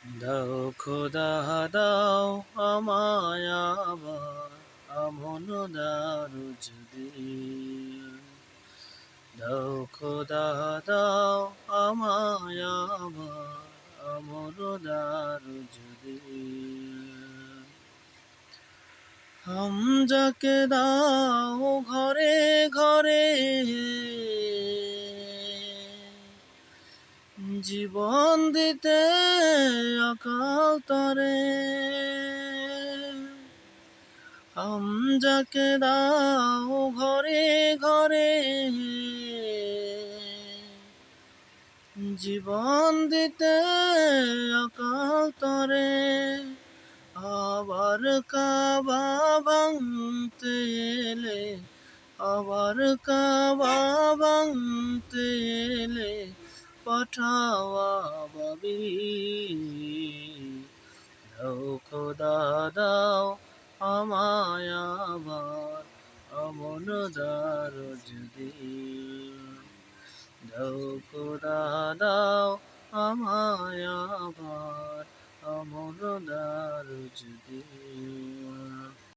দাও খোদা দাও আমায় আবার আমন দারুজ দিন। দাও খোদা দাও আমায় আবার আমন দারুজ দিন। হামজাকে দাও ঘরে ঘরে, জীবন দিতে অকাল তরে। হামজাকে দাও ঘরে ঘরে, জীবন দিতে অকাল তরে। আবার কাবা ভাঙতে এলে, আবার কাবা ভাঙতে এলে পাঠাওয়া বাবি। দাও খোদা দাও আমায় আবার আমন দারুজ দিন। দাও খোদা দাও আমায় আবার আমন দারুজ দিন।